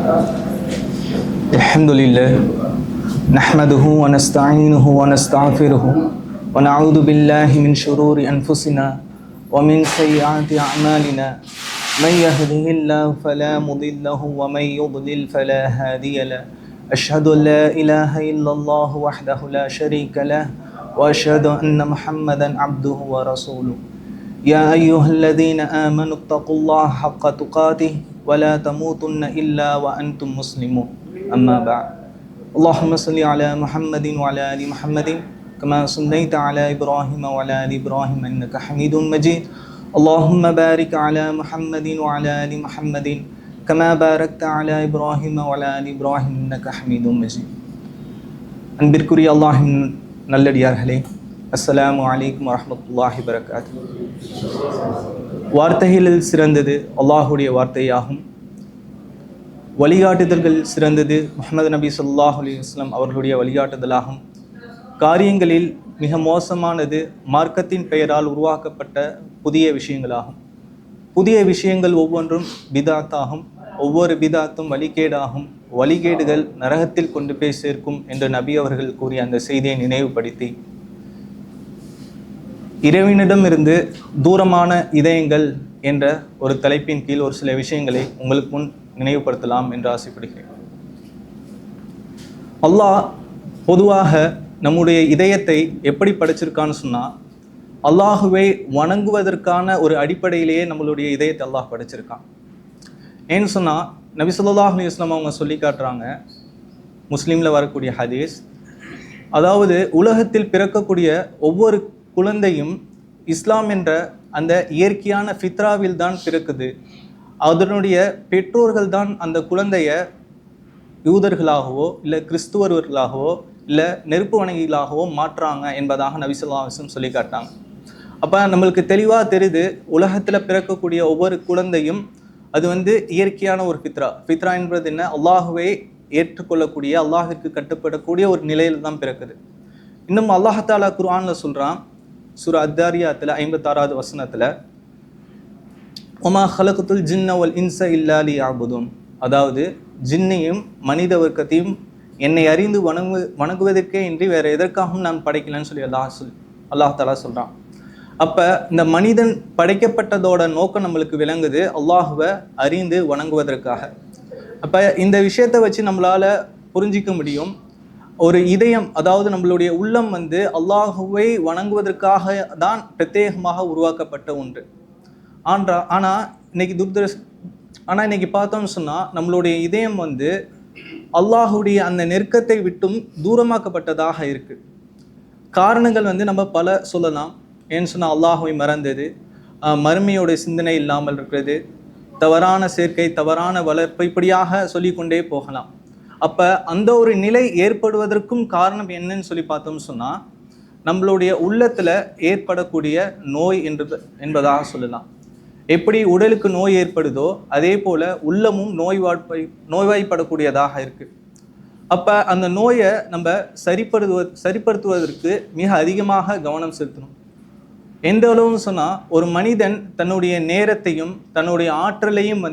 الحمد لله نحمده ونستعينه ونستغفره ونعوذ بالله من شرور أنفسنا ومن سيئات أعمالنا من يهده الله فلا مضل له ومن يضلل فلا هادي له أشهد أن لا إله إلا الله وحده لا شريك له وأشهد أن محمدا عبده ورسوله يا أيها الذين آمنوا اتقوا الله حق تقاته ولا تموتن إلا وأنتم مسلمون أما بعد اللهم صل على محمد وعلى آل محمد كما صليت على إبراهيم وعلى آل إبراهيم إنك حميد مجيد اللهم بارك على محمد وعلى آل محمد كما باركت على إبراهيم وعلى آل إبراهيم إنك حميد مجيد அன்பிற்குரிய அல்லாஹ்வின் நல்லடியார்களே, அஸ்ஸலாமு அலைக்கும் வரஹ்மத்துல்லாஹி வபரகாத்துஹு. வார்த்தைகளில் சிறந்தது அல்லாஹுடைய வார்த்தையாகும். வழிகாட்டுதல்கள் சிறந்தது முஹம்மது நபி ஸல்லல்லாஹு அலைஹி வஸல்லம் அவர்களுடைய வழிகாட்டுதலாகும். காரியங்களில் மிக மோசமானது மார்க்கத்தின் பெயரால் உருவாக்கப்பட்ட புதிய விஷயங்களாகும். புதிய விஷயங்கள் ஒவ்வொன்றும் பிதாத்தாகும். ஒவ்வொரு பிதாத்தும் வழிகேடாகும். வழிகேடுகள் நரகத்தில் கொண்டு போய் சேர்க்கும் என்று நபி அவர்கள் கூறிய அந்த செய்தியை நினைவுபடுத்தி, இறைவனிடமிருந்து தூரமான இதயங்கள் என்ற ஒரு தலைப்பின் கீழ் ஒரு சில விஷயங்களை உங்களுக்கு முன் நினைவுபடுத்தலாம் என்று ஆசைப்படுகிறேன். அல்லாஹ் பொதுவாக நம்முடைய இதயத்தை எப்படி படைச்சிருக்கான்னு சொன்னால், அல்லாஹுவை வணங்குவதற்கான ஒரு அடிப்படையிலேயே நம்மளுடைய இதயத்தை அல்லாஹ் படைச்சிருக்கான். ஏன்னு சொன்னால், நபி ஸல்லல்லாஹு அலைஹி வஸல்லம் அவங்க சொல்லி காட்டுறாங்க, முஸ்லீமில் வரக்கூடிய ஹதீஸ், அதாவது உலகத்தில் பிறக்கக்கூடிய ஒவ்வொரு குழந்தையும் இஸ்லாம் என்ற அந்த இயற்கையான ஃபித்ராவில் தான் பிறக்குது. அதனுடைய பெற்றோர்கள் தான் அந்த குழந்தைய யூதர்களாகவோ இல்லை கிறிஸ்துவர்களாகவோ இல்லை நெருப்பு வணங்கிகளாகவோ மாற்றுறாங்க என்பதாக நபி ஸல்லல்லாஹு அலைஹி வஸல்லம் சொல்லி காட்டாங்க. அப்போ நம்மளுக்கு தெளிவாக தெரியுது, உலகத்தில் பிறக்கக்கூடிய ஒவ்வொரு குழந்தையும் அது இயற்கையான ஒரு ஃபித்ரா என்பது என்ன, அல்லாஹுவை ஏற்றுக்கொள்ளக்கூடிய, அல்லாஹிற்கு கட்டுப்படக்கூடிய ஒரு நிலையில் தான் பிறக்குது. இன்னும் அல்லாஹ் தஆலா குர்ஆனில் சொல்கிறான், சூரா அத்தாரியாத்தில் 56வது வசனத்தில், ஒமா ஹலகுத்துல் ஜின்ன வல் இன்ச இல்லா லியஅபுதுன், அதாவது ஜின்னையும் மனித வர்க்கத்தையும் என்னை அறிந்து வணங்குவதற்கே இன்றி வேறு எதற்காகவும் நான் படைக்கலன்னு சொல்லி அல்லாஹ் தஆலா சொல்கிறான். அப்போ இந்த மனிதன் படைக்கப்பட்டதோட நோக்கம் நம்மளுக்கு விளங்குது, அல்லாஹுவை அறிந்து வணங்குவதற்காக. அப்போ இந்த விஷயத்தை வச்சு நம்மளால் புரிஞ்சிக்க முடியும், ஒரு இதயம், அதாவது நம்மளுடைய உள்ளம் அல்லாஹுவை வணங்குவதற்காக தான் பிரத்யேகமாக உருவாக்கப்பட்ட ஒன்று. ஆனால் இன்னைக்கு பார்த்தோம்னு சொன்னால், நம்மளுடைய இதயம் அல்லாஹுடைய அந்த நெருக்கத்தை விட்டும் தூரமாக்கப்பட்டதாக இருக்குது. காரணங்கள் நம்ம பல சொல்லலாம். ஏன்னு சொன்னால், அல்லாஹுவை மறந்தது, மறுமையோடைய சிந்தனை இல்லாமல் இருக்கிறது, தவறான சேர்க்கை, தவறான வளர்ப்பு, இப்படியாக சொல்லிக்கொண்டே போகலாம். அப்போ அந்த ஒரு நிலை ஏற்படுவதற்கும் காரணம் என்னன்னு சொல்லி பார்த்தோம்னு சொன்னால், நம்மளுடைய உள்ளத்தில் ஏற்படக்கூடிய நோய் என்பதாக சொல்லலாம். எப்படி உடலுக்கு நோய் ஏற்படுதோ அதே போல் உள்ளமும் நோய்வாய்ப்படக்கூடியதாக இருக்குது. அப்போ அந்த நோயை நம்ம சரிப்படுத்துவதற்கு மிக அதிகமாக கவனம் செலுத்தணும். எந்த அளவுன்னு சொன்னால், ஒரு மனிதன் தன்னுடைய நேரத்தையும் தன்னுடைய ஆற்றலையும்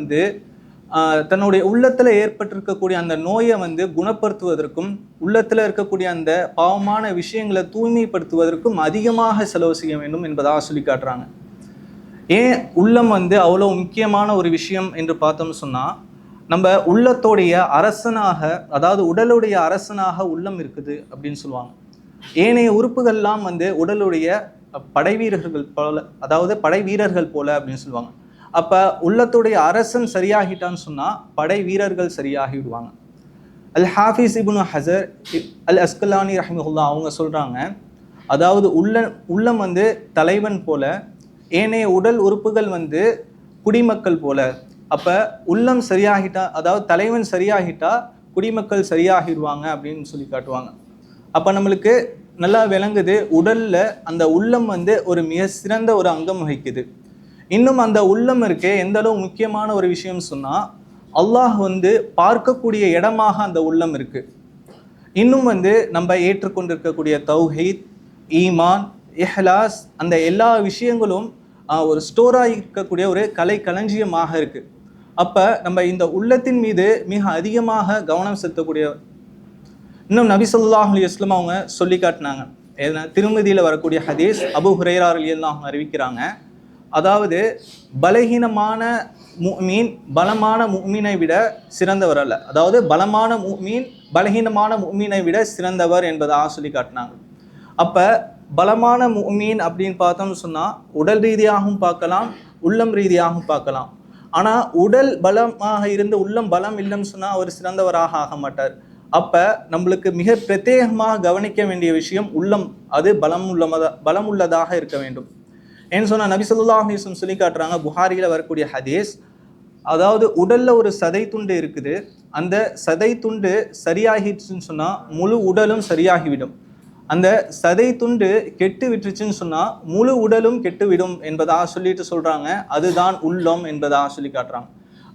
தன்னுடைய உள்ளத்தில் ஏற்பட்டிருக்கக்கூடிய அந்த நோயை குணப்படுத்துவதற்கும், உள்ளத்தில் இருக்கக்கூடிய அந்த பாவமான விஷயங்களை தூய்மைப்படுத்துவதற்கும் அதிகமாக செலவு செய்ய வேண்டும் என்பதாக சொல்லி காட்டுறாங்க. ஏன் உள்ளம் அவ்வளோ முக்கியமான ஒரு விஷயம் என்று பார்த்தோம்னு சொன்னால், நம்ம உள்ளத்தோடைய அரசனாக, அதாவது உடலுடைய அரசனாக உள்ளம் இருக்குது அப்படின்னு சொல்லுவாங்க. ஏனைய உறுப்புகள்லாம் உடலுடைய படை வீரர்கள் போல அப்படின்னு சொல்லுவாங்க. அப்போ உள்ளத்துடைய அரசன் சரியாகிட்டான்னு சொன்னால் படை வீரர்கள் சரியாகிடுவாங்க. அல் ஹாஃபிஸ் இப்னு ஹஜர் அல் அஸ்கலானி ரஹிமஹுல்லா அவங்க சொல்கிறாங்க, அதாவது உள்ளம் தலைவன் போல, ஏனைய உடல் உறுப்புகள் குடிமக்கள் போல. அப்போ உள்ளம் சரியாகிட்டா, அதாவது தலைவன் சரியாகிட்டா குடிமக்கள் சரியாகிடுவாங்க அப்படின்னு சொல்லி காட்டுவாங்க. அப்போ நம்மளுக்கு நல்லா விளங்குது, உடல்ல அந்த உள்ளம் ஒரு மிக சிறந்த ஒரு அங்கம் வகிக்குது. இன்னும் அந்த உள்ளம் இருக்கே எந்த அளவு முக்கியமான ஒரு விஷயம் சொன்னால், அல்லாஹ் பார்க்கக்கூடிய இடமாக அந்த உள்ளம் இருக்கு. இன்னும் நம்ம ஏற்றுக்கொண்டிருக்கக்கூடிய தௌஹீத், ஈமான், இஹ்லாஸ், அந்த எல்லா விஷயங்களும் ஒரு ஸ்டோராக இருக்கக்கூடிய ஒரு கலை களஞ்சியமாக இருக்குது. அப்போ நம்ம இந்த உள்ளத்தின் மீது மிக அதிகமாக கவனம் செலுத்தக்கூடிய. இன்னும் நபி ஸல்லல்லாஹு அலைஹி வஸல்லம் அவங்க சொல்லி காட்டினாங்க. திருமதியில் வரக்கூடிய ஹதீஸ், அபூ ஹுரைரா ரலியல்லாஹு அன்ஹு அறிவிக்கிறாங்க. அதாவது பலகீனமான முஃமின் பலமான முஃமினை விட சிறந்தவர் அல்ல. அதாவது பலமான முஃமின் பலகீனமான முஃமினை விட சிறந்தவர் என்பதாக சொல்லி காட்டினாங்க. அப்போ பலமான முஃமின் அப்படின்னு பார்த்தோம்னு சொன்னால் உடல் ரீதியாகவும் பார்க்கலாம், உள்ளம் ரீதியாகவும் பார்க்கலாம். ஆனால் உடல் பலமாக இருந்து உள்ளம் பலம் இல்லைன்னு சொன்னால் அவர் சிறந்தவராக ஆக மாட்டார். அப்போ நம்மளுக்கு மிக பிரத்யேகமாக கவனிக்க வேண்டிய விஷயம் உள்ளம், அது பலம் உள்ளதாக இருக்க வேண்டும். ஏன்னு சொன்னால் நபி ஸல்லல்லாஹு அலைஹி வஸல்லம் சொல்லி காட்டுறாங்க, புகாரியில் வரக்கூடிய ஹதீஸ். அதாவது உடலில் ஒரு சதை துண்டு இருக்குது, அந்த சதை துண்டு சரியாகிடுச்சுன்னு சொன்னால் முழு உடலும் சரியாகிவிடும். அந்த சதை துண்டு கெட்டு விட்டுருச்சுன்னு சொன்னால் முழு உடலும் கெட்டுவிடும் என்பதாக சொல்லிட்டு சொல்கிறாங்க. அதுதான் உள்ளம் என்பதாக சொல்லி காட்டுறாங்க.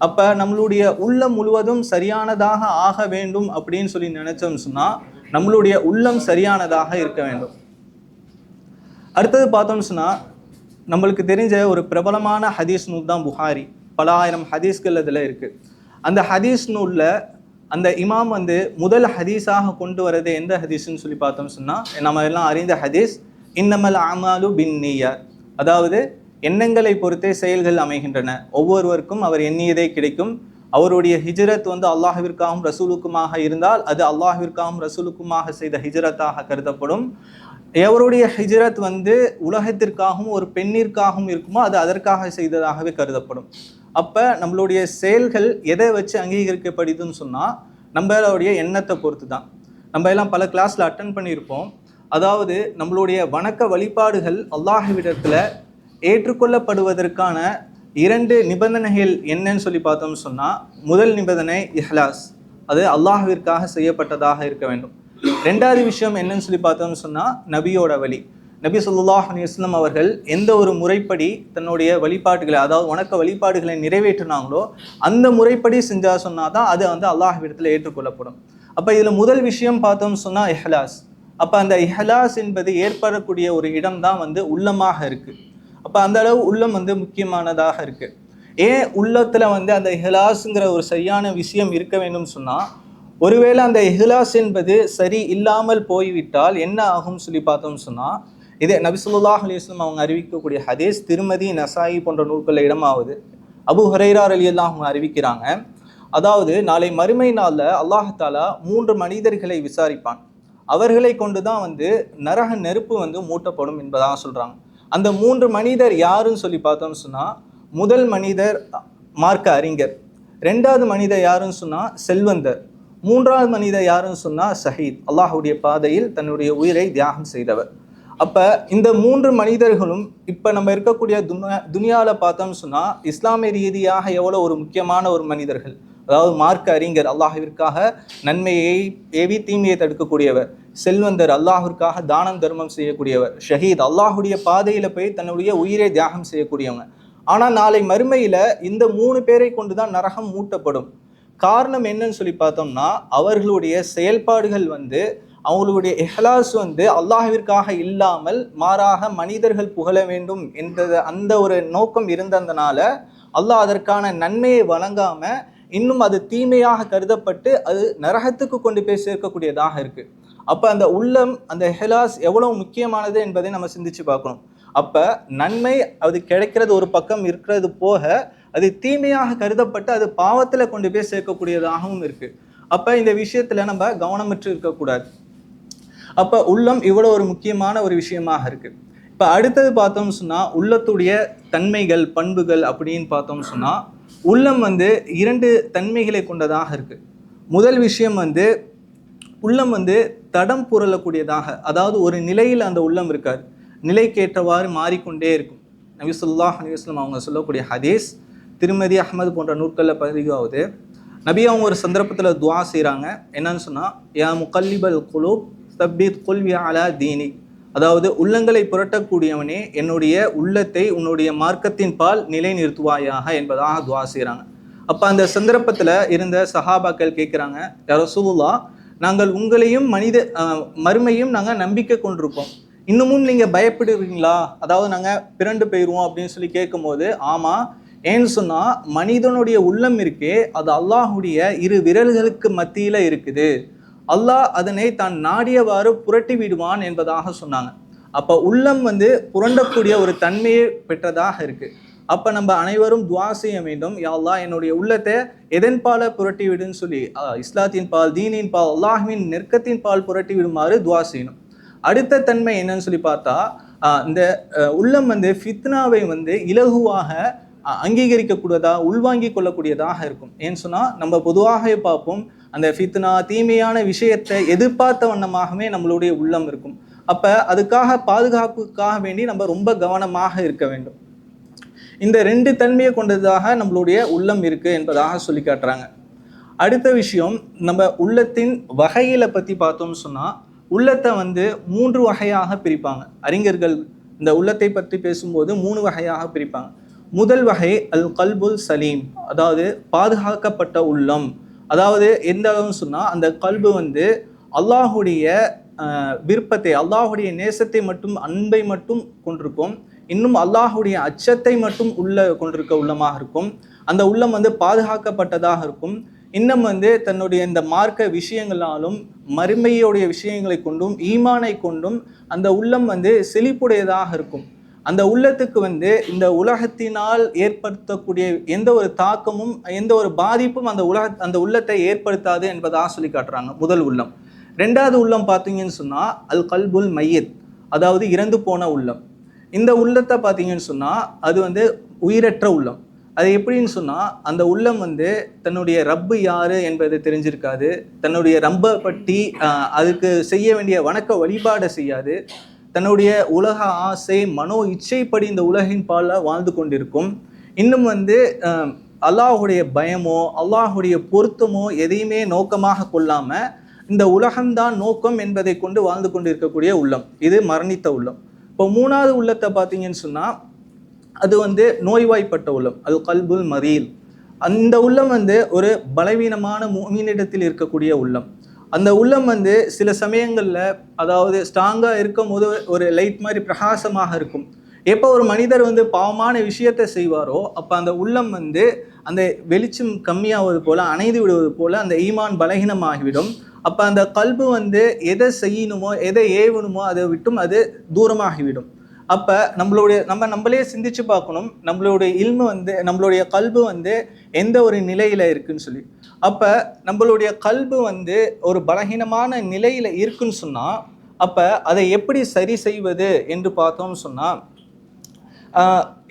அப்போ நம்மளுடைய உள்ளம் முழுவதும் சரியானதாக ஆக வேண்டும் அப்படின்னு சொல்லி நினைச்சோம்னு சொன்னால் நம்மளுடைய உள்ளம் சரியானதாக இருக்க வேண்டும். அடுத்தது பார்த்தோம்னு சொன்னால் நம்மளுக்கு தெரிஞ்ச ஒரு பிரபலமான ஹதீஸ் நூல் தான் புகாரி. பல ஆயிரம் ஹதீஸ்கள் அதில் இருக்குது. அந்த ஹதீஸ் நூலில் அந்த இமாம் முதல் ஹதீஸாக கொண்டு வரது எந்த ஹதீஸ்ன்னு சொல்லி பார்த்தோம்னு சொன்னால் நம்ம எல்லாம் அறிந்த ஹதீஸ், இன்னமல் அமாலு பின்னியா. அதாவது எண்ணங்களை பொறுத்தே செயல்கள் அமைகின்றன, ஒவ்வொருவருக்கும் அவர் எண்ணியதே கிடைக்கும். அவருடைய ஹிஜ்ரத் அல்லாஹ்விற்காகவும் ரசூலுக்குமாக இருந்தால் அது அல்லாஹ்விற்காகவும் ரசூலுக்குமாக செய்த ஹிஜ்ரத்தாக கருதப்படும். எவருடைய ஹிஜ்ரத் உலகத்திற்காகவும் ஒரு பெண்ணிற்காகவும் இருக்குமோ அது அதற்காக செய்ததாகவே கருதப்படும். அப்போ நம்மளுடைய செயல்கள் எதை வச்சு அங்கீகரிக்கப்படுதுன்னு சொன்னால் நம்மளுடைய எண்ணத்தை பொறுத்து தான். நம்ம எல்லாம் பல கிளாஸில் அட்டன் பண்ணியிருப்போம். அதாவது நம்மளுடைய வணக்க வழிபாடுகள் அல்லாஹ்விடத்தில் ஏற்றுக்கொள்ளப்படுவதற்கான 2 நிபந்தனைகள் என்னன்னு சொல்லி பார்த்தோம்னு சொன்னால், முதல் நிபந்தனை இஹ்லாஸ், அது அல்லாஹ்விற்காக செய்யப்பட்டதாக இருக்க வேண்டும். 2வது விஷயம் என்னன்னு சொல்லி பார்த்தோம்னு சொன்னால் நபியோட வழி. நபி ஸல்லல்லாஹு அலைஹி வஸல்லம் அவர்கள் எந்த ஒரு முறைப்படி தன்னுடைய வழிபாடுகளை, அதாவது வணக்க வழிபாடுகளை நிறைவேற்றினாங்களோ அந்த முறைப்படி செஞ்சா சொன்னால் தான் அது அல்லாஹ்விடத்தில் ஏற்றுக்கொள்ளப்படும். அப்போ இதில் முதல் விஷயம் பார்த்தோம்னு சொன்னால் இஹ்லாஸ். அப்போ அந்த இஹ்லாஸ் என்பது ஏற்படக்கூடிய ஒரு இடம் தான் உள்ளமாக இருக்குது. அப்போ அந்த அளவு உள்ளம் முக்கியமானதாக இருக்குது. ஏன் உள்ளத்தில் அந்த இஹ்லாஸுங்கிற ஒரு சரியான விஷயம் இருக்க வேண்டும் சொன்னால், ஒருவேளை அந்த இஹ்லாஸ் என்பது சரி இல்லாமல் போய்விட்டால் என்ன ஆகும் சொல்லி பார்த்தோம்னு சொன்னால், இதே நபி ஸல்லல்லாஹு அலைஹி வஸல்லம் அவங்க அறிவிக்கக்கூடிய ஹதீஸ் திருமதி, நசாயி போன்ற நூல்களில் இடமாவது. அபூ ஹுரைரா ரலியல்லாஹு அன்ஹு அறிவிக்கிறாங்க. அதாவது நாளை மறுமை நாளில் அல்லாஹ் தஆலா 3 மனிதர்களை விசாரிப்பான். அவர்களை கொண்டு தான் நரக நெருப்பு மூட்டப்படும் என்பதாக சொல்கிறாங்க. அந்த 3 மனிதர் யாருன்னு சொல்லி பார்த்தோம்னு சொன்னால், முதல் மனிதர் மார்க்க அறிஞர், 2வது மனிதர் யாருன்னு சொன்னால் செல்வந்தர், 3வது மனிதர் யாருன்னு சொன்னால் ஷஹீத், அல்லாஹுடைய பாதையில் தன்னுடைய உயிரை தியாகம் செய்தவர். அப்போ இந்த 3 மனிதர்களும் இப்போ நம்ம இருக்கக்கூடிய துனியாவில் பார்த்தோம்னு சொன்னால் இஸ்லாமிய ரீதியாக எவ்வளோ ஒரு முக்கியமான ஒரு மனிதர்கள். அதாவது மார்க்க அறிஞர், அல்லாஹ்விற்காக நன்மையை ஏவி தீமையை தடுக்கக்கூடியவர். செல்வந்தர், அல்லாஹ்விற்காக தானம் தர்மம் செய்யக்கூடியவர். ஷஹீத், அல்லாஹுடைய பாதையில் போய் தன்னுடைய உயிரை தியாகம் செய்யக்கூடியவங்க. ஆனால் நாளை மறுமையில் இந்த 3 பேரை கொண்டு தான் நரகம் மூட்டப்படும். காரணம் என்னன்னு சொல்லி பார்த்தோம்னா, அவர்களுடைய செயல்பாடுகள் அவங்களுடைய இஹ்லாஸ் அல்லாஹ்விற்காக இல்லாமல் மாறாக மனிதர்கள் புகழ வேண்டும் என்ற அந்த ஒரு நோக்கம் இருந்ததுனால அல்லாஹ் அதற்கான நன்மையை வழங்காம இன்னும் அது தீமையாக கருதப்பட்டு அது நரகத்துக்கு கொண்டு போய் சேர்க்கக்கூடியதாக இருக்கு. அப்போ அந்த உள்ளம், அந்த இஹ்லாஸ் எவ்வளவு முக்கியமானது என்பதை நம்ம சிந்திச்சு பார்க்கணும். அப்போ நன்மை அது கிடைக்கிறது ஒரு பக்கம் இருக்கிறது போக அது தீமையாக கருதப்பட்டு அது பாவத்தில் கொண்டு போய் சேர்க்கக்கூடியதாகவும் இருக்கு. அப்போ இந்த விஷயத்துல நம்ம கவனமற்று இருக்கக்கூடாது. அப்போ உள்ளம் இவ்வளோ ஒரு முக்கியமான ஒரு விஷயமாக இருக்கு. இப்போ அடுத்தது பார்த்தோம்னு சொன்னால் உள்ளத்துடைய தன்மைகள், பண்புகள் அப்படின்னு பார்த்தோம்னு சொன்னால் உள்ளம் 2 தன்மைகளை கொண்டதாக இருக்குது. முதல் விஷயம் உள்ளம் தடம் புரளக்கூடியதாக, அதாவது ஒரு நிலையில் அந்த உள்ளம் இருக்காது, நிலைக்கேற்றவாறு மாறிக்கொண்டே இருக்கும். நபி ஸல்லல்லாஹு அலைஹி வஸல்லம் அவங்க சொல்லக்கூடிய ஹதீஸ் திருமதி, அஹ்மது போன்ற நூட்களில் பதிவாகுது. நபி அவங்க ஒரு சந்தர்ப்பத்தில் துஆ செய்கிறாங்க. என்னன்னு சொன்னால், யா முகல்லிபல் குலூப் தப்பீத் குல்வி அலா தீனி. அதாவது உள்ளங்களை புரட்டக்கூடியவனே, என்னுடைய உள்ளத்தை உன்னுடைய மார்க்கத்தின் பால் நிலை நிறுத்துவாயாக என்பதாக துஆ செய்கிறாங்க. அப்போ அந்த சந்தர்ப்பத்தில் இருந்த சஹாபாக்கள் கேட்குறாங்க, யா ரசூலுல்லாஹ், நாங்கள் உங்களையும் மறுமையும் நாங்கள் நம்பிக்கை கொண்டிருக்கோம், இன்னமும் நீங்கள் பயப்படுவீங்களா? அதாவது நாங்கள் பிறண்டு போயிடுவோம் அப்படின்னு சொல்லி கேட்கும்போது, ஆமாம், ஏன்னு சொன்னா மனிதனுடைய உள்ளம் இருக்கே அது அல்லாஹுடைய இரு விரல்களுக்கு மத்தியில இருக்குது. அல்லாஹ் அதனை தான் நாடியவாறு புரட்டி விடுவான் என்பதாக சொன்னாங்க. அப்ப உள்ளம் புரண்டக்கூடிய ஒரு தன்மையை பெற்றதாக இருக்கு. அப்ப நம்ம அனைவரும் துவா செய்ய வேண்டும், யா அல்லாஹ் என்னுடைய உள்ளத்தை எதன் பால புரட்டி விடுன்னு சொல்லி இஸ்லாத்தின் பால், தீனின் பால், அல்லாஹ்வின் நெருக்கத்தின் பால் புரட்டி விடுமாறு துவா செய்யணும். அடுத்த தன்மை என்னன்னு சொல்லி பார்த்தா இந்த உள்ளம் ஃபித்னாவை இலகுவாக அங்கீகரிக்கக்கூடியதா உள்வாங்கி கொள்ளக்கூடியதாக இருக்கும். ஏன்னு சொன்னா நம்ம பொதுவாக பார்ப்போம், அந்த ஃபித்னா தீமையான விஷயத்தை எதிர்பார்த்த வண்ணமாகவே நம்மளுடைய உள்ளம் இருக்கும். அப்ப அதுக்காக பாதுகாப்புக்காக வேண்டி நம்ம ரொம்ப கவனமாக இருக்க வேண்டும். இந்த ரெண்டு தன்மையை கொண்டதாக நம்மளுடைய உள்ளம் இருக்கு என்பதாக சொல்லி காட்டுறாங்க. அடுத்த விஷயம், நம்ம உள்ளத்தின் வகைகளை பத்தி பார்த்தோம்னு சொன்னா உள்ளத்தை 3 வகையாக பிரிப்பாங்க அறிஞர்கள். இந்த உள்ளத்தை பற்றி பேசும்போது 3 வகையாக பிரிப்பாங்க. முதல் வகை அல் கல்புல் சலீம், அதாவது பாதுகாக்கப்பட்ட உள்ளம். அதாவது எந்த அளவுன்னு சொன்னா அந்த கல்பு அல்லாஹுடைய விருப்பத்தை, அல்லாஹுடைய நேசத்தை மட்டும், அன்பை மட்டும் கொண்டிருக்கும். இன்னும் அல்லாஹுடைய அச்சத்தை மட்டும் கொண்டிருக்க உள்ளமாக இருக்கும். அந்த உள்ளம் பாதுகாக்கப்பட்டதாக இருக்கும். இன்னும் தன்னுடைய இந்த மார்க்க விஷயங்களாலும் மறுமையுடைய விஷயங்களை கொண்டும் ஈமானை கொண்டும் அந்த உள்ளம் செழிப்புடையதாக இருக்கும். அந்த உள்ளத்துக்கு இந்த உலகத்தினால் ஏற்படுத்தக்கூடிய எந்த ஒரு தாக்கமும் எந்த ஒரு பாதிப்பும் அந்த உள்ளத்தை ஏற்படுத்தாது என்பதாக சொல்லி காட்டுறாங்க முதல் உள்ளம். ரெண்டாவது உள்ளம் பார்த்தீங்கன்னு சொன்னா அல் கல்புல் மையத், அதாவது இறந்து போன உள்ளம். இந்த உள்ளத்தை பார்த்தீங்கன்னு சொன்னா அது உயிரற்ற உள்ளம். அது எப்படின்னு சொன்னா அந்த உள்ளம் தன்னுடைய ரப்பு யாரு என்பதை தெரிஞ்சிருக்காது. தன்னுடைய ரப்பை பற்றி அதுக்கு செய்ய வேண்டிய வணக்க வழிபாடை செய்யாது. தன்னுடைய உலக ஆசை மனோ இச்சைப்படி இந்த உலகின் பால வாழ்ந்து கொண்டிருக்கும். இன்னும் அல்லாஹுடைய பயமோ அல்லாஹுடைய பொருத்தமோ எதையுமே நோக்கமாக கொள்ளாம இந்த உலகம்தான் நோக்கம் என்பதை கொண்டு வாழ்ந்து கொண்டு இருக்கக்கூடிய உள்ளம், இது மரணித்த உள்ளம். இப்போ மூணாவது உள்ளத்தை பார்த்தீங்கன்னு சொன்னா அது நோய்வாய்ப்பட்ட உள்ளம், அது கல்புல் மரீல். அந்த உள்ளம் ஒரு பலவீனமான முஃமினிடத்தில் இருக்கக்கூடிய உள்ளம். அந்த உள்ளம் சில சமயங்கள்ல அதாவது ஸ்ட்ராங்கா இருக்கும் போது ஒரு லைட் மாதிரி பிரகாசமாக இருக்கும். எப்போ ஒரு மனிதர் பாவமான விஷயத்தை செய்வாரோ அப்போ அந்த உள்ளம் அந்த வெளிச்சம் கம்மியாவது போல அணைந்து விடுவது போல அந்த ஈமான் பலகீனமாகிவிடும். அப்போ அந்த கல்பு எதை செய்யணுமோ எதை ஏவணுமோ அதை விட்டும் அது தூரமாகிவிடும். அப்போ நம்மளே சிந்திச்சு பார்க்கணும், நம்மளுடைய இல்மு நம்மளுடைய கல்பு எந்த ஒரு நிலையில இருக்குன்னு சொல்லி. அப்போ நம்மளுடைய கல்பு ஒரு பலகீனமான நிலையில இருக்குன்னு சொன்னா அப்போ அதை எப்படி சரி செய்வது என்று பார்த்தோம்னு சொன்னா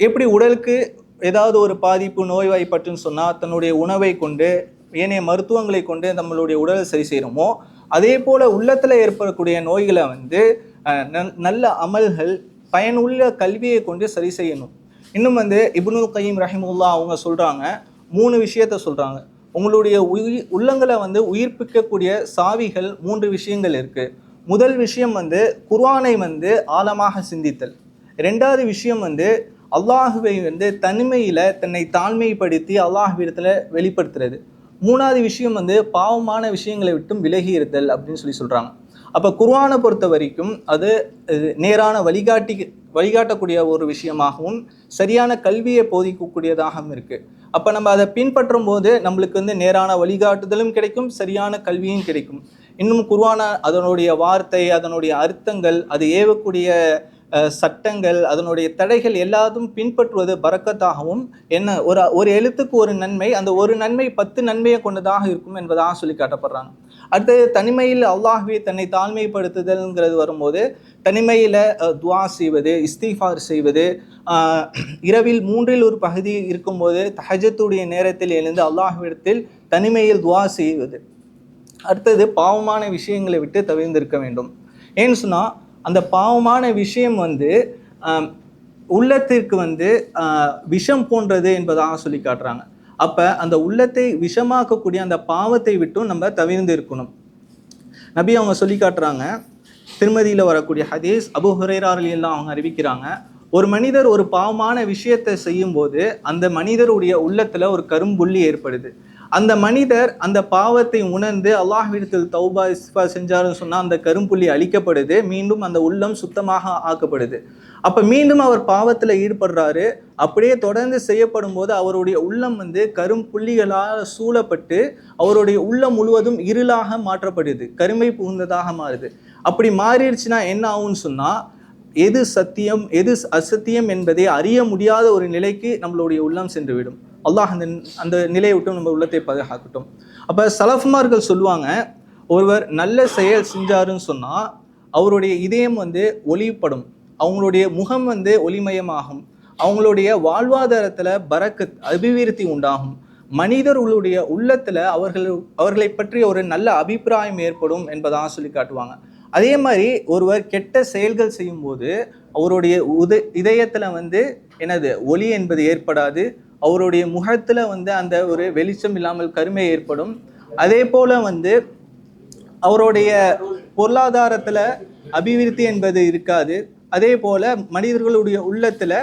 எப்படி உடலுக்கு ஏதாவது ஒரு பாதிப்பு நோய்வாய்ப்பட்டுன்னு சொன்னால் தன்னுடைய உணவை கொண்டு ஏனைய மருத்துவங்களை கொண்டு நம்மளுடைய உடலை சரி செய்கிறோமோ அதே போல் உள்ளத்தில் ஏற்படக்கூடிய நோய்களை நல்ல அமல்கள் பயனுள்ள கல்வியை கொண்டு சரி செய்யணும். இன்னும் இப்னுல் கய்யிம் ரஹிமஹுல்லாஹ் அவங்க சொல்கிறாங்க, 3 விஷயத்த சொல்கிறாங்க. உங்களுடைய உள்ளங்களை உயிர்ப்பிக்கக்கூடிய சாவிகள் 3 விஷயங்கள் இருக்குது. முதல் விஷயம் குர்ஆனை ஆழமாக சிந்தித்தல். ரெண்டாவது விஷயம் அல்லாஹுவை தனிமையில் தன்னை தாழ்மைப்படுத்தி அல்லாஹ்விடத்தில் வெளிப்படுத்துறது. மூணாவது விஷயம் பாவமான விஷயங்களை விட்டும் விலகி இருத்தல் அப்படின்னு சொல்கிறாங்க. அப்போ குர்ஆனை பொறுத்த வரைக்கும் அது நேரான வழிகாட்டக்கூடிய ஒரு விஷயமாகவும் சரியான கல்வியை போதிக்கக்கூடியதாகவும் இருக்குது. அப்போ நம்ம அதை பின்பற்றும் போது நம்மளுக்கு நேரான வழிகாட்டுதலும் கிடைக்கும், சரியான கல்வியும் கிடைக்கும். இன்னும் குர்ஆன அதனுடைய வார்த்தை, அதனுடைய அர்த்தங்கள், அது ஏவக்கூடிய சட்டங்கள், அதனுடைய தடைகள் எல்லாத்தையும் பின்பற்றுவது பரக்கத்தாகவும் ஒரு எழுத்துக்கு ஒரு நன்மை, அந்த ஒரு நன்மை 10 நன்மையை கொண்டதாக இருக்கும் என்பதாக சொல்லி காட்டப்படுறாங்க. அடுத்தது தனிமையில் அல்லாஹ்வை தன்னை தாழ்மைப்படுத்துதல்ங்கிறது வரும்போது தனிமையில் துஆ செய்வது, இஸ்திஃபார் செய்வது, இரவில் 3இல் ஒரு பகுதி இருக்கும்போது தஹஜ்ஜுடைய நேரத்தில் எழுந்து அல்லாஹ்விடத்தில் தனிமையில் துஆ செய்வது. அடுத்தது பாவமான விஷயங்களை விட்டு தவிர்ந்திருக்க வேண்டும். ஏன்னு சொன்னால் அந்த பாவமான விஷயம் உள்ளத்திற்கு விஷம் போன்றது என்பதாக சொல்லி காட்டுறாங்க. அப்போ அந்த உள்ளத்தை விஷமாக்கக்கூடிய அந்த பாவத்தை விட்டும் நம்ம தவிர்ந்து இருக்கணும். நபி அவங்க சொல்லி காட்டுறாங்க, திருமதியில் வரக்கூடிய ஹதீஸ், அபூ ஹுரைரா ரலியல்லாஹு அவங்க அறிவிக்கிறாங்க, ஒரு மனிதர் ஒரு பாவமான விஷயத்தை செய்யும்போது அந்த மனிதருடைய உள்ளத்தில் ஒரு கரும்புள்ளி ஏற்படுது. அந்த மனிதர் அந்த பாவத்தை உணர்ந்து அல்லாஹ்விடத்தில் தௌபா இஸ்திக்ஃபார் செஞ்சாருன்னு சொன்னால் அந்த கரும்புள்ளி அழிக்கப்படுது, மீண்டும் அந்த உள்ளம் சுத்தமாக ஆக்கப்படுது. அப்போ மீண்டும் அவர் பாவத்தில் ஈடுபடுறாரு. அப்படியே தொடர்ந்து செய்யப்படும் போது அவருடைய உள்ளம் வந்து கரும்புள்ளிகளால் சூழப்பட்டு அவருடைய உள்ளம் முழுவதும் இருளாக மாற்றப்படுது, கருமை புகுந்ததாக மாறுது. அப்படி மாறிடுச்சுன்னா என்ன ஆகும்னு சொன்னால், எது சத்தியம் எது அசத்தியம் என்பதை அறிய முடியாத ஒரு நிலைக்கு நம்மளுடைய உள்ளம் சென்றுவிடும். அல்லாஹ் அந்த நிலையை விட்டு நம்ம உள்ளத்தை பாதுகாக்கட்டும். அப்போ சலஃப்மார்கள் சொல்லுவாங்க, ஒருவர் நல்ல செயல் செஞ்சாருன்னு சொன்னால் அவருடைய இதயம் வந்து ஒளிப்படும், அவங்களுடைய முகம் வந்து ஒளிமயமாகும், அவங்களுடைய வாழ்வாதாரத்தில் பரக்கத் அபிவிருத்தி உண்டாகும், மனிதர்களுடைய உள்ளத்தில் அவர்களை பற்றி ஒரு நல்ல அபிப்பிராயம் ஏற்படும் என்பதாக சொல்லி காட்டுவாங்க. அதே மாதிரி ஒருவர் கெட்ட செயல்கள் செய்யும்போது அவருடைய இதயத்தில் வந்து என்னது ஒளி என்பது ஏற்படாது, அவருடைய முகத்தில் வந்து அந்த ஒரு வெளிச்சம் இல்லாமல் கருமை ஏற்படும். அதே போல் வந்து அவருடைய பொருளாதாரத்தில் அபிவிருத்தி என்பது இருக்காது. அதே போல் மனிதர்களுடைய உள்ளத்தில்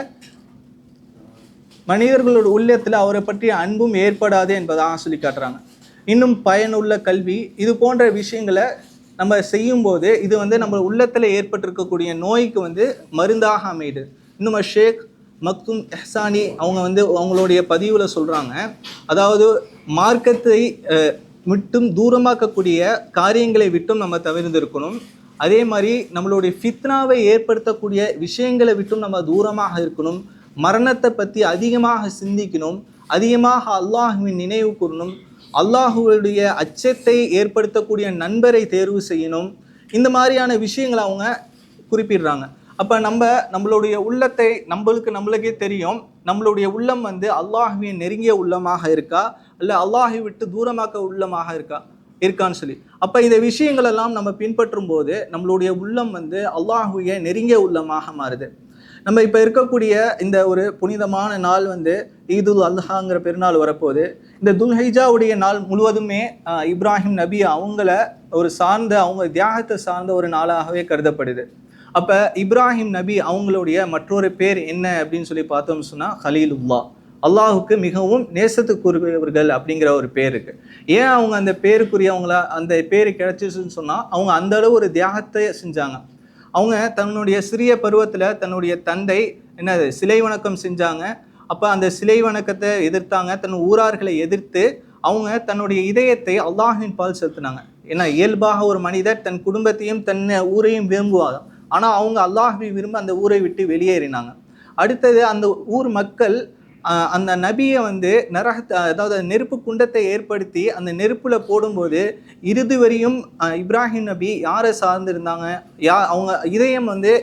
அவரை பற்றிய அன்பும் ஏற்படாது என்பதாக சொல்லி காட்டுறாங்க. இன்னும் பயனுள்ள கல்வி இது போன்ற விஷயங்களை நம்ம செய்யும்போது இது வந்து நம்ம உள்ளத்தில் ஏற்பட்டிருக்கக்கூடிய நோய்க்கு வந்து மருந்தாக அமையுது. இன்னும் ஷேக் மக்தும் எஹ்சானி அவங்க வந்து அவங்களுடைய பதிவில் சொல்கிறாங்க, அதாவது மார்க்கத்தை விட்டும் தூரமாக்கக்கூடிய காரியங்களை விட்டும் நம்ம தவிர்ந்திருக்கணும். அதே மாதிரி நம்மளுடைய ஃபித்னாவை ஏற்படுத்தக்கூடிய விஷயங்களை விட்டும் நம்ம தூரமாக இருக்கணும். மரணத்தை பற்றி அதிகமாக சிந்திக்கணும், அதிகமாக அல்லாஹுவின் நினைவு கூறணும், அல்லாஹுடைய அச்சத்தை ஏற்படுத்தக்கூடிய நண்பரை தேர்வு செய்யணும். இந்த மாதிரியான விஷயங்களை அவங்க குறிப்பிடுறாங்க. அப்போ நம்மளுடைய உள்ளத்தை நம்மளுக்கே தெரியும், நம்மளுடைய உள்ளம் வந்து அல்லாஹுவின் நெருங்கிய உள்ளமாக இருக்கா இல்லை அல்லாஹை விட்டு தூரமாக்க உள்ளமாக இருக்கான்னு சொல்லி. அப்போ இந்த விஷயங்கள் எல்லாம் நம்ம பின்பற்றும் போது நம்மளுடைய உள்ளம் வந்து அல்லாஹுவிய நெருங்கிய உள்ளமாக மாறுது. நம்ம இப்போ இருக்கக்கூடிய இந்த ஒரு புனிதமான நாள் வந்து ஈதுல் அல்ஹாங்கிற பெருநாள் வரப்போகுது. இந்த துல்ஹைஜாவுடைய நாள் முழுவதுமே இப்ராஹிம் நபி அவங்க தியாகத்தை சார்ந்த ஒரு நாளாகவே கருதப்படுது. அப்போ இப்ராஹிம் நபி அவங்களுடைய மற்றொரு பேர் என்ன அப்படின்னு சொல்லி பார்த்தோம்னு சொன்னால் ஹலீலுல்லா, அல்லாஹுக்கு மிகவும் நேசத்துக்குரியவர்கள் அப்படிங்கிற ஒரு பேர் இருக்குது. ஏன் அவங்க அந்த பேருக்குரியவங்களா அந்த பேர் கிடைச்சிச்சுன்னு சொன்னால், அவங்க அந்த அளவு ஒரு தியாகத்தை செஞ்சாங்க. அவங்க தன்னுடைய சிறிய பருவத்தில் தன்னுடைய தந்தை சிலை வணக்கம் செஞ்சாங்க. அப்போ அந்த சிலை வணக்கத்தை எதிர்த்தாங்க, தன் ஊரார்களை எதிர்த்து அவங்க தன்னுடைய இதயத்தை அல்லாஹின் பால் செலுத்தினாங்க. ஏன்னா இயல்பாக ஒரு மனிதர் தன் குடும்பத்தையும் தன் ஊரையும் விரும்புவாங்க. ஆனால் அவங்க அல்லாஹை விரும்ப அந்த ஊரை விட்டு வெளியேறினாங்க. அடுத்தது அந்த ஊர் மக்கள் அந்த நபியை வந்து அதாவது நெருப்பு குண்டத்தை ஏற்படுத்தி அந்த நெருப்பில் போடும்போது இறுதி வரையும் இப்ராஹிம் நபி யாரை சார்ந்திருந்தாங்க, அவங்க இதயம் வந்து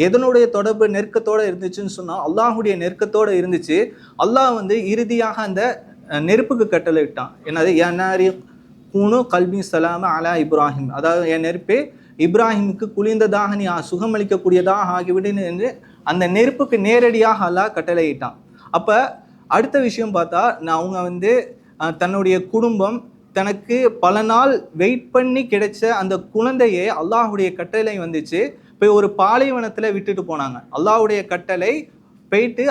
எதனுடைய தொடர்பு நெருக்கத்தோடு இருந்துச்சுன்னு சொன்னால் அல்லாஹுடைய நெருக்கத்தோடு இருந்துச்சு. அல்லாஹ் வந்து இறுதியாக அந்த நெருப்புக்கு கட்டளை விட்டான். என்னது என்னாரி கூணு கல்வி சலாம அலா இப்ராஹிம், அதாவது என் நெருப்பே இப்ராஹிமுக்கு குளிர்ந்ததாக நீ சுகமளிக்கக்கூடியதாக ஆகிவிடுன்னு என்று அந்த நெருப்புக்கு நேரடியாக அல்லாஹ் கட்டளையிட்டான். அப்போ அடுத்த விஷயம் பார்த்தா அவங்க வந்து தன்னுடைய குடும்பம் தனக்கு பல நாள் வெயிட் பண்ணி கிடைச்ச அந்த குழந்தையே அல்லாஹுடைய கட்டளை வந்துச்சு, போய் ஒரு பாலைவனத்தில் விட்டுட்டு போனாங்க. அல்லாஹுடைய கட்டளை போயிட்டு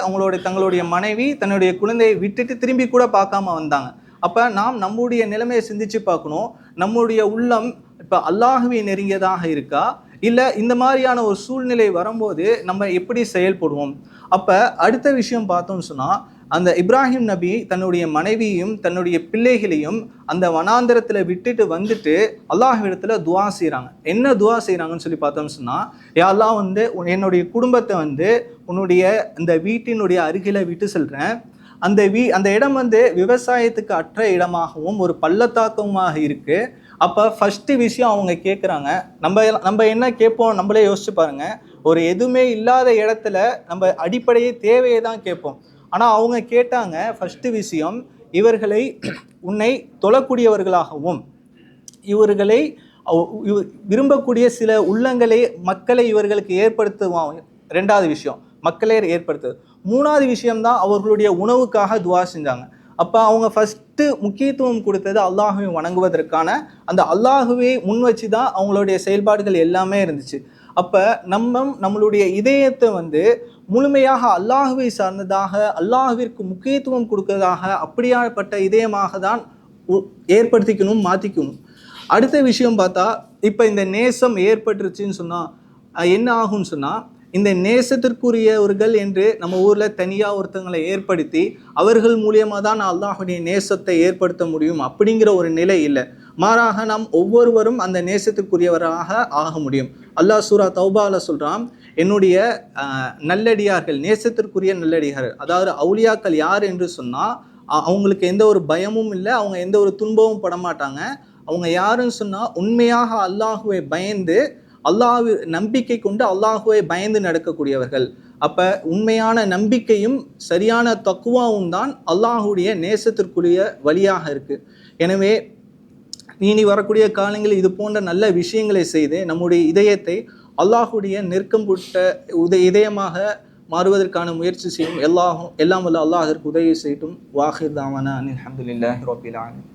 தங்களுடைய மனைவி தன்னுடைய குழந்தையை விட்டுட்டு திரும்பி கூட பார்க்காம வந்தாங்க. அப்போ நம்முடைய நிலைமையை சிந்திச்சு பார்க்கணும், நம்முடைய உள்ளம் இப்போ அல்லாஹுவை நெருங்கியதாக இருக்கா இல்லை இந்த மாதிரியான ஒரு சூழ்நிலை வரும்போது நம்ம எப்படி செயல்படுவோம். அப்போ அடுத்த விஷயம் பார்த்தோம்னு சொன்னால், அந்த இப்ராஹிம் நபி தன்னுடைய மனைவியையும் தன்னுடைய பிள்ளைகளையும் அந்த வனாந்தரத்தில் விட்டுட்டு வந்துட்டு அல்லாஹ்விடத்தில் துவா செய்கிறாங்க. என்ன துவா செய்கிறாங்கன்னு சொல்லி பார்த்தோம்னு சொன்னால், யா அல்லாஹ் வந்து என்னுடைய குடும்பத்தை வந்து உன்னுடைய இந்த வீட்டினுடைய அருகில் விட்டு செல்கிறேன். அந்த இடம் வந்து விவசாயத்துக்கு அற்ற இடமாகவும் ஒரு பள்ளத்தாக்கமாக இருக்குது. அப்போ ஃபஸ்ட்டு விஷயம் அவங்க கேட்குறாங்க, நம்ம என்ன கேட்போம் நம்மளே யோசிச்சு பாருங்கள். ஒரு எதுவுமே இல்லாத இடத்துல நம்ம அடிப்படையே தேவையை தான் கேட்போம். ஆனால் அவங்க கேட்டாங்க ஃபஸ்ட்டு விஷயம், இவர்களை உன்னை தொழக்கூடியவர்களாகவும் இவர்களை விரும்பக்கூடிய சில மக்களை இவர்களுக்கு ஏற்படுத்துவாங்க. ரெண்டாவது விஷயம் மக்களை ஏற்படுத்துது. மூணாவது விஷயம்தான் அவர்களுடைய உணவுக்காக துவா செஞ்சாங்க. அப்போ அவங்க ஃபஸ்ட்டு முக்கியத்துவம் கொடுத்தது அல்லாஹுவை வணங்குவதற்கான அந்த அல்லாஹுவை முன் வச்சு தான் அவங்களுடைய செயல்பாடுகள் எல்லாமே இருந்துச்சு. அப்போ நம்மளுடைய இதயத்தை வந்து முழுமையாக அல்லாஹுவை சார்ந்ததாக அல்லாஹுவிற்கு முக்கியத்துவம் கொடுக்கறதாக அப்படியாப்பட்ட இதயமாக தான் ஏற்படுத்திக்கணும், மாற்றிக்கணும். அடுத்த விஷயம் பார்த்தா, இப்போ இந்த நேசம் ஏற்பட்டுருச்சுன்னு சொன்னால் என்ன ஆகும்னு சொன்னால், இந்த நேசத்திற்குரியவர்கள் என்று நம்ம ஊரில் தனியாக ஒருத்தங்களை ஏற்படுத்தி அவர்கள் மூலியமாக தான் அல்லாஹுடைய நேசத்தை ஏற்படுத்த முடியும் அப்படிங்கிற ஒரு நிலை இல்லை. மாறாக நாம் ஒவ்வொருவரும் அந்த நேசத்திற்குரியவராக ஆக முடியும். அல்லாஹ் சூரா தௌபால சொல்கிறான், என்னுடைய நல்லடியார்கள், நேசத்திற்குரிய நல்லடியார்கள், அதாவது அவுலியாக்கள் யார் என்று சொன்னால் அவங்களுக்கு எந்த ஒரு பயமும் இல்லை, அவங்க எந்த ஒரு துன்பமும் படமாட்டாங்க. அவங்க யாருன்னு சொன்னால் உண்மையாக அல்லாஹுவை பயந்து நம்பிக்கை கொண்டு அல்லாஹுவை பயந்து நடக்கக்கூடியவர்கள். அப்போ உண்மையான நம்பிக்கையும் சரியான தக்குவாவும் தான் அல்லாஹுடைய நேசத்திற்குரிய வழியாக இருக்குது. எனவே இனி வரக்கூடிய காலங்களில் இது போன்ற நல்ல விஷயங்களை செய்து நம்முடைய இதயத்தை அல்லாஹுடைய நெருக்கம் கொண்ட இதயமாக மாறுவதற்கான முயற்சி செய்யும். எல்லாம் வல்ல அல்லாஹ் அதற்கு உதவி செய்யட்டும். வாஹிர் தாவானா அல்ஹம்துலில்லாஹி ரப்பில் ஆலமீன்.